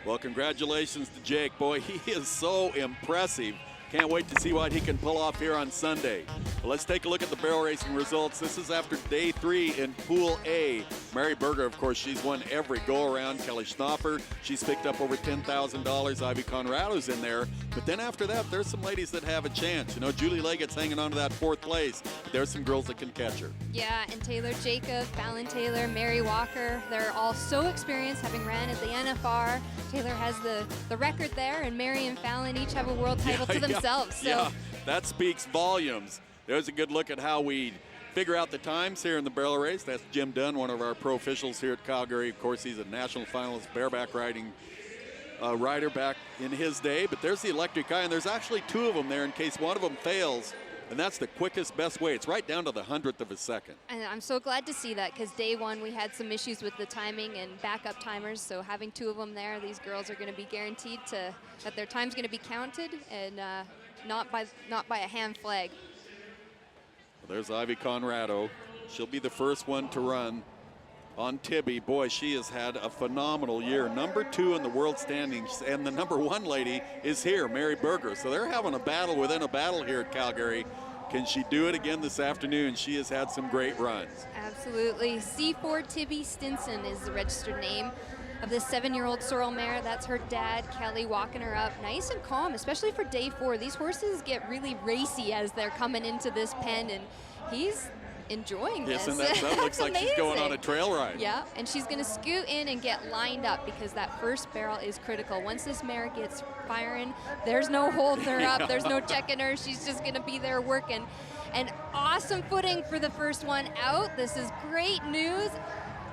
Well, congratulations to Jake. Boy, he is so impressive. Can't wait to see what he can pull off here on Sunday. Well, let's take a look at the barrel racing results. This is after day 3 in Pool A. Mary Berger, of course, she's won every go-around. Kelly Schnapper, she's picked up over $10,000. Ivy Conrado's in there. But then after that, there's some ladies that have a chance. You know, Julie Leggett's hanging on to that 4th place. But there's some girls that can catch her. Yeah, and Taylor Jacob, Fallon Taylor, Mary Walker, they're all so experienced, having ran at the NFR. Taylor has the record there, and Mary and Fallon each have a world title to themselves. So. Yeah, that speaks volumes. There's a good look at how we figure out the times here in the barrel race. That's Jim Dunn, one of our pro officials here at Calgary. Of course, he's a national finalist bareback riding rider back in his day. But there's the electric eye, and there's actually 2 of them there in case one of them fails. And that's the quickest, best way. It's right down to the 100th of a second. And I'm so glad to see that, because day 1 we had some issues with the timing and backup timers. So having 2 of them there, these girls are going to be guaranteed that their time's going to be counted and not by a hand flag. Well, there's Ivy Conrado. She'll be the first one to run on Tibby. Boy, she has had a phenomenal year. Number 2 in the world standings, and the number 1 lady is here, Mary Berger. So they're having a battle within a battle here at Calgary. Can she do it again this afternoon? She has had some great runs. Absolutely. C4 Tibby Stinson is the registered name of this 7-year-old sorrel mare. That's her dad, Kelly, walking her up nice and calm, especially for day 4. These horses get really racy as they're coming into this pen, and he's enjoying this. Yes, and that looks like she's going on a trail ride. Yeah, and she's going to scoot in and get lined up, because that first barrel is critical. Once this mare gets firing, there's no holding her up. There's no checking her. She's just going to be there working. And awesome footing for the first one out. This is great news.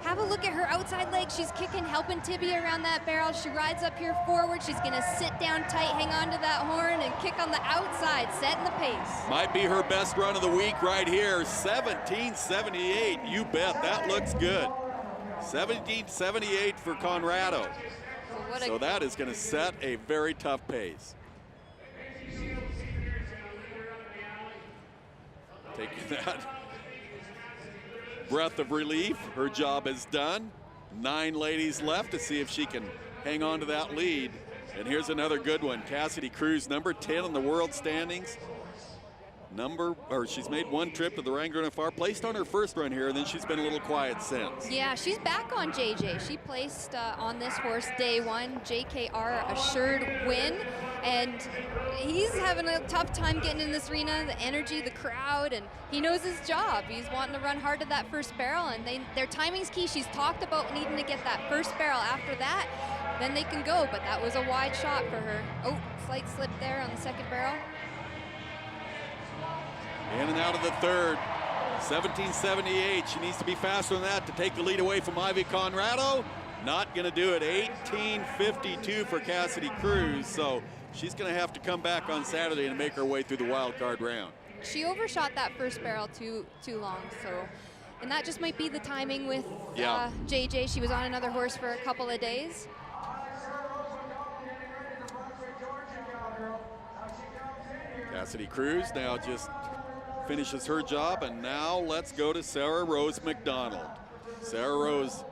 Have a look at her outside leg. She's kicking, helping Tibby around that barrel. She rides up here forward. She's going to sit down tight, hang on to that horn, and kick on the outside, setting the pace. Might be her best run of the week right here. 17:78. You bet. That looks good. 17:78 for Conrado. So that is going to set a very tough pace. Taking that breath of relief. Her job is done. 9 ladies left to see if she can hang on to that lead. And here's another good one. Cassidy Cruz, number 10 in the world standings. She's made 1 trip to the Wrangler NFR, placed on her first run here, and then she's been a little quiet since. Yeah, she's back on JJ. She placed on this horse day 1, JKR assured win, and he's having a tough time getting in this arena, the energy, the crowd, and he knows his job. He's wanting to run hard to that first barrel, and their timing's key. She's talked about needing to get that first barrel. After that, then they can go, but that was a wide shot for her. Oh, slight slip there on the second barrel. In and out of the third. 17:78. She needs to be faster than that to take the lead away from Ivy Conrado. Not going to do it. 18:52 for Cassidy Cruz. So she's going to have to come back on Saturday and make her way through the wild card round. She overshot that first barrel too long. So, and that just might be the timing with JJ. She was on another horse for a couple of days. Cassidy Cruz now just finishes her job, and now let's go to Sarah Rose McDonald. Sarah Rose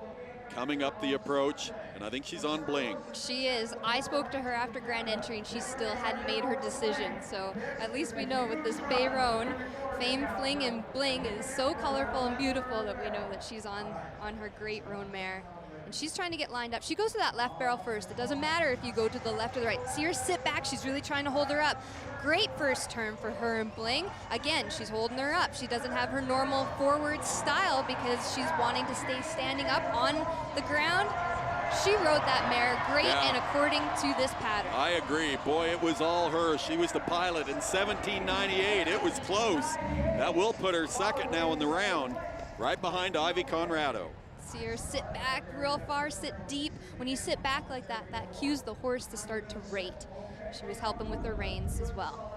coming up the approach, and I think she's on bling. She is. I spoke to her after grand entry, and she still hadn't made her decision. So at least we know with this Bay Roan, Fame, Fling, and Bling is so colorful and beautiful that we know that she's on her great roan mare. And she's trying to get lined up. She goes to that left barrel first. It doesn't matter if you go to the left or the right. See her sit back. She's really trying to hold her up. Great first turn for her and Bling. Again, she's holding her up. She doesn't have her normal forward style because she's wanting to stay standing up on the ground. She rode that mare great and according to this pattern. I agree. Boy, it was all her. She was the pilot in 17:98. It was close. That will put her second now in the round, right behind Ivy Conrado. See her sit back real far, sit deep. When you sit back like that, that cues the horse to start to rate. She was helping with the reins as well.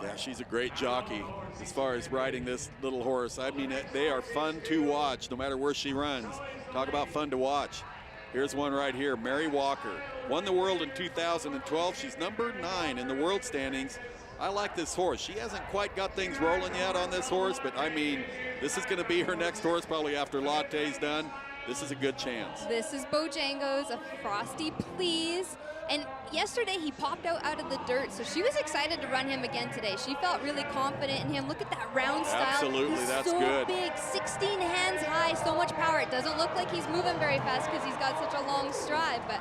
Yeah, she's a great jockey as far as riding this little horse. I mean, they are fun to watch no matter where she runs. Talk about fun to watch. Here's one right here, Mary Walker. Won the world in 2012. She's number 9 in the world standings. I like this horse. She hasn't quite got things rolling yet on this horse, but I mean, this is going to be her next horse probably after Latte's done. This is a good chance. This is Bojangles, a Frosty Please. And yesterday he popped out of the dirt, so she was excited to run him again today. She felt really confident in him. Look at that round style. Absolutely, he's that's so good. Big, 16 hands high, so much power. It doesn't look like he's moving very fast because he's got such a long stride, but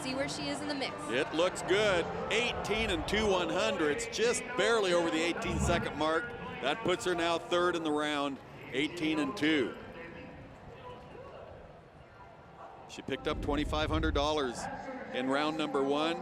see where she is in the mix. It looks good. 18 and 2/100ths, just barely over the 18-second mark. That puts her now third in the round, 18 and 2. She picked up $2,500 in round number 1.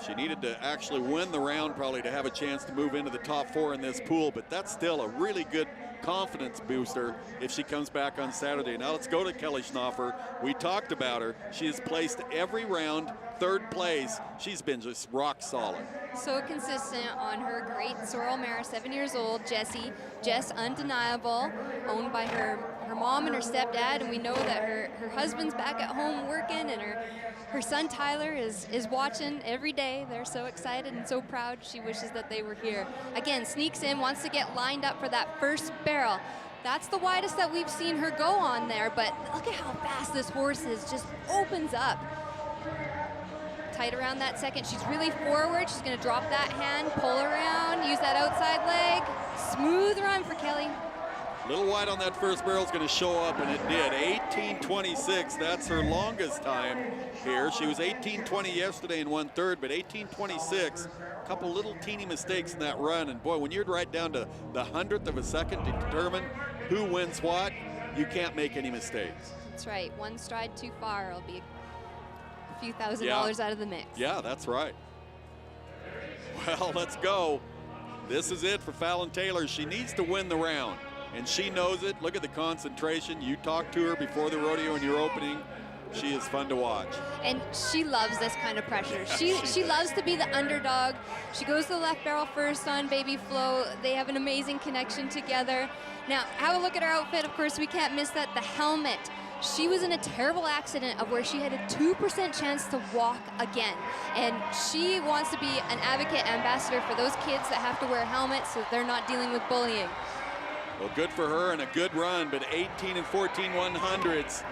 She needed to actually win the round probably to have a chance to move into the top 4 in this pool, but that's still a really good confidence booster if she comes back on Saturday. Now let's go to Kelly Schnaufer. We talked about her. She has placed every round third place. She's been just rock solid. So consistent on her great sorrel mare, 7 years old, Jessie. Jess Undeniable, owned by her mom and her stepdad, and we know that her husband's back at home working, and her son Tyler is watching every day. They're so excited and so proud. She wishes that they were here. Again, sneaks in, wants to get lined up for that first barrel. That's the widest that we've seen her go on there, but look at how fast this horse is, just opens up. Tight around that second. She's really forward. She's going to drop that hand, pull around, use that outside leg. Smooth run for Kelly. A little wide on that first barrel is going to show up, and it did. 18:26, that's her longest time here. She was 18:20 yesterday in 1/3, but 18:26, a couple little teeny mistakes in that run. And boy, when you're right down to the 100th of a second to determine who wins what, you can't make any mistakes. That's right. One stride too far, it'll be a few $1,000s out of the mix. Yeah, that's right. Well, let's go. This is it for Fallon Taylor. She needs to win the round, and she knows it. Look at the concentration. You talked to her before the rodeo in your opening. She is fun to watch. And she loves this kind of pressure. Yeah, she loves to be the underdog. She goes to the left barrel first on Baby Flo. They have an amazing connection together. Now, have a look at her outfit. Of course, we can't miss that. The helmet. She was in a terrible accident of where she had a 2% chance to walk again. And she wants to be an advocate ambassador for those kids that have to wear helmets so they're not dealing with bullying. Well, good for her and a good run, but 18 and 14/100ths.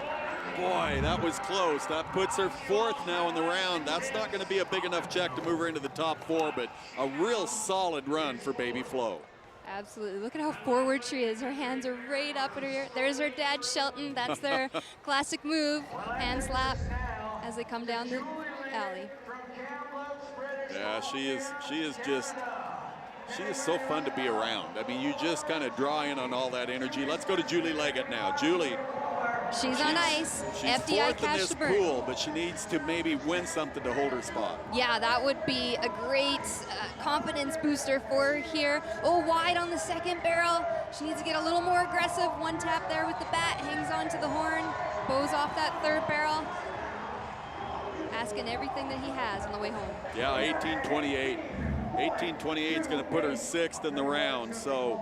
Boy, that was close. That puts her fourth now in the round. That's not going to be a big enough check to move her into the top 4, but a real solid run for Baby Flo. Absolutely. Look at how forward she is. Her hands are right up at her ear. There's her dad, Shelton. That's their classic move. Hand slap as they come down the alley. Yeah, she is so fun to be around. I mean, you just kind of draw in on all that energy. Let's go to Julie Leggett now. Julie. She's on ice. She's FDI fourth cash in this to burn. pool, but she needs to maybe win something to hold her spot. Yeah, that would be a great confidence booster for her here. Oh, wide on the second barrel. She needs to get a little more aggressive. One tap there with the bat, hangs on to the horn, bows off that third barrel. Asking everything that he has on the way home. Yeah, 18:28. 18:28 is going to put her sixth in the round, so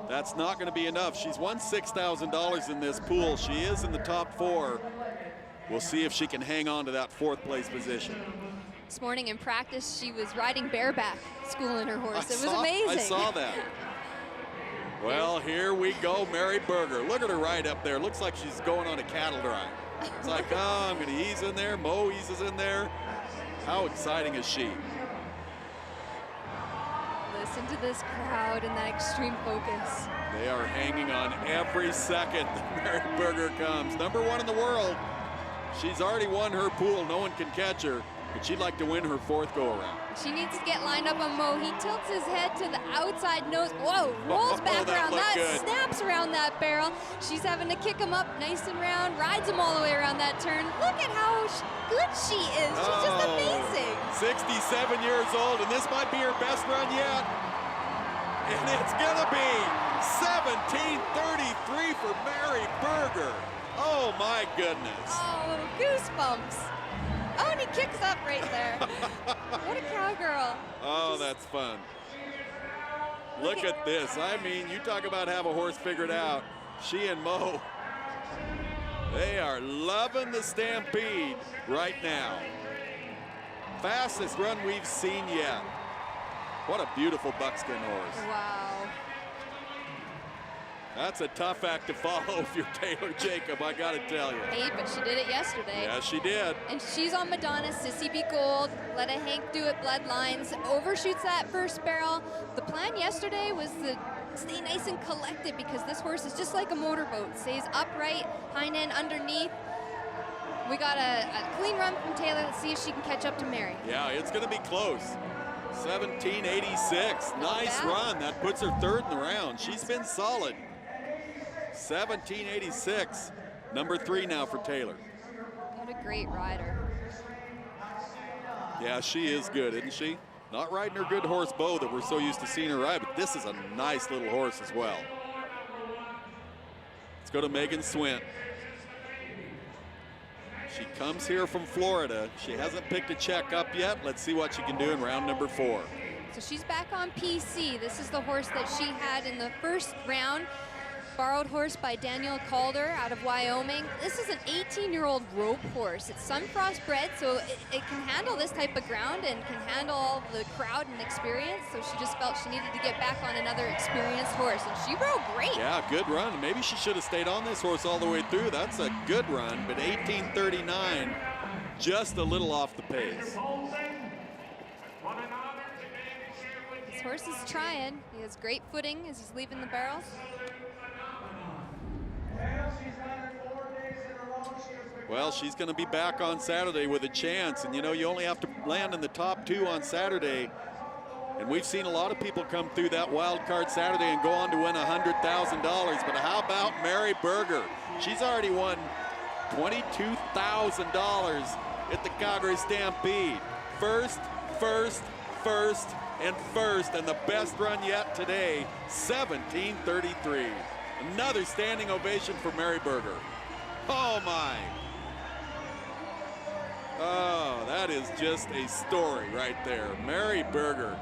that's not going to be enough. She's won $6,000 in this pool. She is in the top 4. We'll see if she can hang on to that 4th place position. This morning in practice, she was riding bareback, schooling her horse. It was amazing. I saw that. Well, here we go, Mary Berger. Look at her right up there. Looks like she's going on a cattle drive. It's like, oh, I'm going to ease in there. Mo eases in there. How exciting is she? Listen to this crowd and that extreme focus. They are hanging on every second that Mary Berger comes. Number 1 in the world. She's already won her pool. No one can catch her, but she'd like to win her 4th go-around. She needs to get lined up on Mo. He tilts his head to the outside nose. Whoa, rolls back around. That snaps around that barrel. She's having to kick him up nice and round, rides him all the way around that turn. Look at how good she is. She's just amazing. 67 years old, and this might be her best run yet. And it's gonna be 17:33 for Mary Berger. Oh my goodness. Oh, goosebumps. Oh, and he kicks up right there. What a cowgirl. Oh, that's fun. Look at this. I mean, you talk about have a horse figured out. She and Mo, they are loving the Stampede right now. Fastest run we've seen yet. What a beautiful buckskin horse. Wow. That's a tough act to follow if you're Taylor Jacob, I gotta tell you. Hey, but she did it yesterday. Yeah, she did. And she's on Madonna, Sissy Be Gold, Let a Hank Do It Bloodlines, overshoots that first barrel. The plan yesterday was to stay nice and collected because this horse is just like a motorboat. Stays upright, hind end underneath. We got a clean run from Taylor. Let's see if she can catch up to Mary. Yeah, it's gonna be close. 1786, nice run. That puts her third in the round. She's been solid. 1786, number 3 now for Taylor. What a great rider. Yeah, she is good, isn't she? Not riding her good horse, Bo, that we're so used to seeing her ride, but this is a nice little horse as well. Let's go to Megan Swint. She comes here from Florida. She hasn't picked a check up yet. Let's see what she can do in round number 4. So she's back on PC. This is the horse that she had in the first round. Borrowed horse by Daniel Calder out of Wyoming. This is an 18-year-old rope horse. It's Sunfrost bred, so it can handle this type of ground and can handle all the crowd and experience. So she just felt she needed to get back on another experienced horse, and she rode great. Yeah, good run. Maybe she should have stayed on this horse all the way through. That's a good run, but 18:39, just a little off the pace. This horse is trying. He has great footing as he's leaving the barrels. Well, she's going to be back on Saturday with a chance. And, you know, you only have to land in the top 2 on Saturday. And we've seen a lot of people come through that wild card Saturday and go on to win $100,000. But how about Mary Berger? She's already won $22,000 at the Calgary Stampede. First, and the best run yet today, 17:33. Another standing ovation for Mary Berger. Oh my. Oh, that is just a story right there. Mary Berger